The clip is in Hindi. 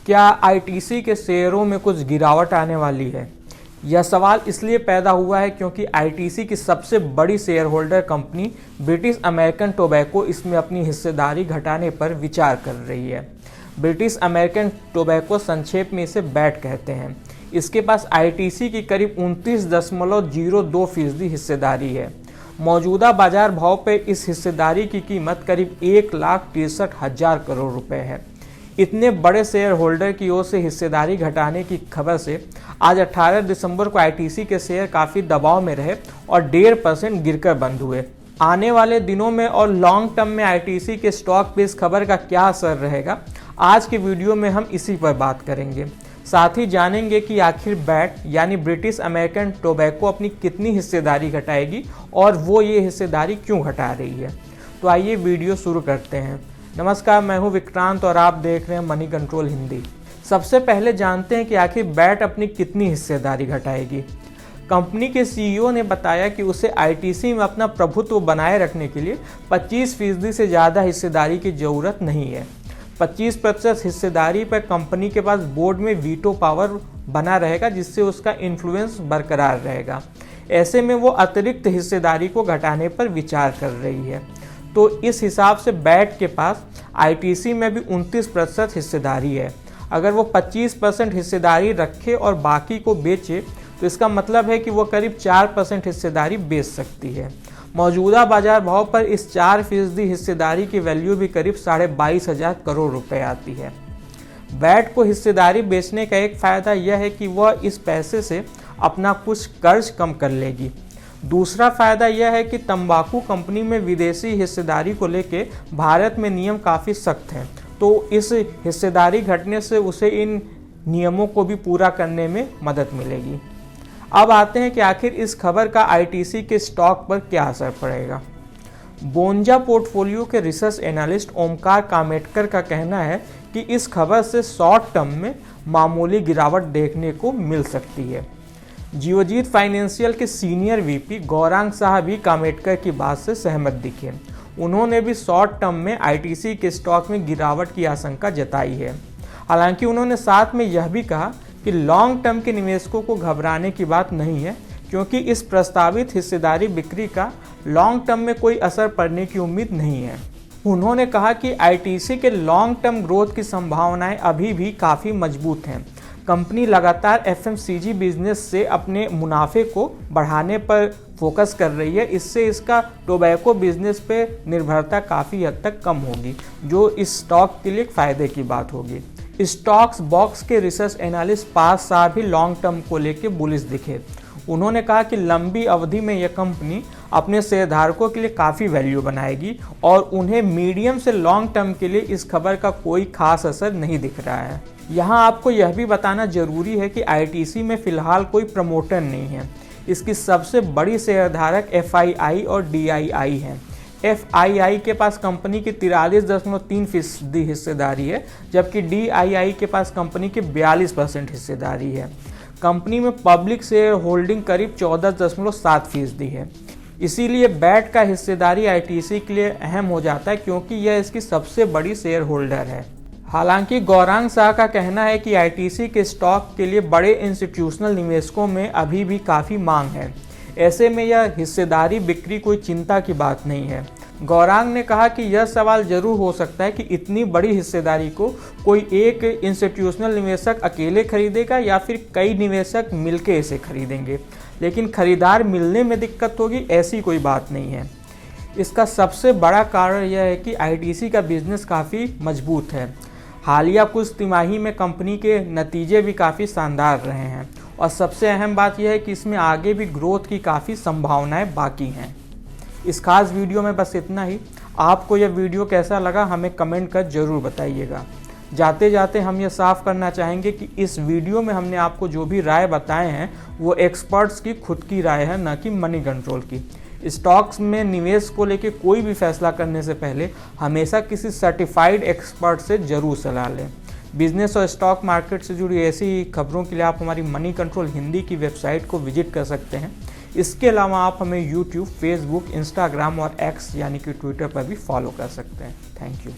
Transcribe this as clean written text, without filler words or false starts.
क्या आईटीसी के शेयरों में कुछ गिरावट आने वाली है? यह सवाल इसलिए पैदा हुआ है क्योंकि आईटीसी की सबसे बड़ी share holder company British American tobacco इसमें अपनी हिस्सेदारी घटाने पर विचार कर रही है। ब्रिटिश अमेरिकन टोबैको संक्षेप में इसे बैट कहते हैं। इसके पास आईटीसी की करीब 29.02% हिस्सेदारी है। मौजूदा बाजार भाव पर इस हिस्सेदारी की कीमत करीब 1,63,000 करोड़ रुपए है। इतने बड़े शेयर होल्डर की ओर से हिस्सेदारी घटाने की खबर से आज 18 दिसंबर को आईटीसी के शेयर काफ़ी दबाव में रहे और 1.5% गिरकर बंद हुए। आने वाले दिनों में और लॉन्ग टर्म में आईटीसी के स्टॉक पे इस खबर का क्या असर रहेगा, आज के वीडियो में हम इसी पर बात करेंगे। साथ ही जानेंगे कि आखिर बैट यानी ब्रिटिश अमेरिकन टोबैको अपनी कितनी हिस्सेदारी घटाएगी और वो ये हिस्सेदारी क्यों घटा रही है। तो आइए वीडियो शुरू करते हैं। नमस्कार, मैं हूं विक्रांत और आप देख रहे हैं मनी कंट्रोल हिंदी। सबसे पहले जानते हैं कि आखिर बैट अपनी कितनी हिस्सेदारी घटाएगी। कंपनी के सीईओ ने बताया कि उसे आईटीसी में अपना प्रभुत्व बनाए रखने के लिए 25% से ज़्यादा हिस्सेदारी की ज़रूरत नहीं है। 25% हिस्सेदारी पर कंपनी के पास बोर्ड में वीटो पावर बना रहेगा, जिससे उसका इन्फ्लुएंस बरकरार रहेगा। ऐसे में वो अतिरिक्त हिस्सेदारी को घटाने पर विचार कर रही है। तो इस हिसाब से बैट के पास आईटीसी में भी 29% हिस्सेदारी है। अगर वो 25% हिस्सेदारी रखे और बाकी को बेचे तो इसका मतलब है कि वो करीब 4% हिस्सेदारी बेच सकती है। मौजूदा बाजार भाव पर इस 4% हिस्सेदारी की वैल्यू भी करीब 22,500 करोड़ रुपए आती है। बैट को हिस्सेदारी बेचने का एक फ़ायदा यह है कि वह इस पैसे से अपना कुछ कर्ज कम कर लेगी। दूसरा फ़ायदा यह है कि तंबाकू कंपनी में विदेशी हिस्सेदारी को लेकर भारत में नियम काफ़ी सख्त हैं, तो इस हिस्सेदारी घटने से उसे इन नियमों को भी पूरा करने में मदद मिलेगी। अब आते हैं कि आखिर इस खबर का आईटीसी के स्टॉक पर क्या असर पड़ेगा। बोंजा पोर्टफोलियो के रिसर्च एनालिस्ट ओमकार कामेटकर का कहना है कि इस खबर से शॉर्ट टर्म में मामूली गिरावट देखने को मिल सकती है। जियोजीत फाइनेंशियल के सीनियर वीपी गौरांग शाह भी कामेटकर की बात से सहमत दिखे। उन्होंने भी शॉर्ट टर्म में आईटीसी के स्टॉक में गिरावट की आशंका जताई है। हालांकि उन्होंने साथ में यह भी कहा कि लॉन्ग टर्म के निवेशकों को घबराने की बात नहीं है, क्योंकि इस प्रस्तावित हिस्सेदारी बिक्री का लॉन्ग टर्म में कोई असर पड़ने की उम्मीद नहीं है। उन्होंने कहा कि आईटीसी के लॉन्ग टर्म ग्रोथ की संभावनाएं अभी भी काफ़ी मजबूत हैं। कंपनी लगातार एफएमसीजी बिजनेस से अपने मुनाफे को बढ़ाने पर फोकस कर रही है। इससे इसका टोबैको बिजनेस पे निर्भरता काफ़ी हद तक कम होगी, जो इस स्टॉक के लिए फ़ायदे की बात होगी। स्टॉक्स बॉक्स के रिसर्च एनालिस्ट पास शाह भी लॉन्ग टर्म को लेकर बुलिश दिखे। उन्होंने कहा कि लंबी अवधि में यह कंपनी अपने शेयरधारकों के लिए काफ़ी वैल्यू बनाएगी और उन्हें मीडियम से लॉन्ग टर्म के लिए इस खबर का कोई खास असर नहीं दिख रहा है। यहाँ आपको यह भी बताना जरूरी है कि आईटीसी में फ़िलहाल कोई प्रमोटर नहीं है। इसकी सबसे बड़ी शेयरधारक एफआईआई और डीआईआई हैं। एफआईआई के पास कंपनी की 43.3% हिस्सेदारी है, जबकि डीआईआई के पास कंपनी की 42% हिस्सेदारी है। कंपनी में पब्लिक शेयर होल्डिंग करीब 14.7% है। इसीलिए बैट का हिस्सेदारी आईटीसी के लिए अहम हो जाता है, क्योंकि यह इसकी सबसे बड़ी शेयर होल्डर है। हालांकि गौरांग शाह का कहना है कि आईटीसी के स्टॉक के लिए बड़े इंस्टीट्यूशनल निवेशकों में अभी भी काफ़ी मांग है। ऐसे में यह हिस्सेदारी बिक्री कोई चिंता की बात नहीं है। गौरांग ने कहा कि यह सवाल जरूर हो सकता है कि इतनी बड़ी हिस्सेदारी को कोई एक इंस्टीट्यूशनल निवेशक अकेले खरीदेगा या फिर कई निवेशक मिलकर इसे खरीदेंगे, लेकिन खरीदार मिलने में दिक्कत होगी, ऐसी कोई बात नहीं है। इसका सबसे बड़ा कारण यह है कि आईटीसी का बिजनेस काफ़ी मजबूत है। हालिया कुछ तिमाही में कंपनी के नतीजे भी काफ़ी शानदार रहे हैं और सबसे अहम बात यह है कि इसमें आगे भी ग्रोथ की काफ़ी संभावनाएं बाकी हैं। इस खास वीडियो में बस इतना ही। आपको यह वीडियो कैसा लगा हमें कमेंट कर ज़रूर बताइएगा। जाते जाते हम ये साफ करना चाहेंगे कि इस वीडियो में हमने आपको जो भी राय बताए हैं वो एक्सपर्ट्स की खुद की राय है, न कि मनी कंट्रोल की। स्टॉक्स में निवेश को लेकर कोई भी फैसला करने से पहले हमेशा किसी सर्टिफाइड एक्सपर्ट से ज़रूर सलाह लें। बिजनेस और स्टॉक मार्केट से जुड़ी ऐसी खबरों के लिए आप हमारी मनी कंट्रोल हिंदी की वेबसाइट को विजिट कर सकते हैं। इसके अलावा आप हमें यूट्यूब, फेसबुक, इंस्टाग्राम और एक्स यानी कि ट्विटर पर भी फॉलो कर सकते हैं। Thank you.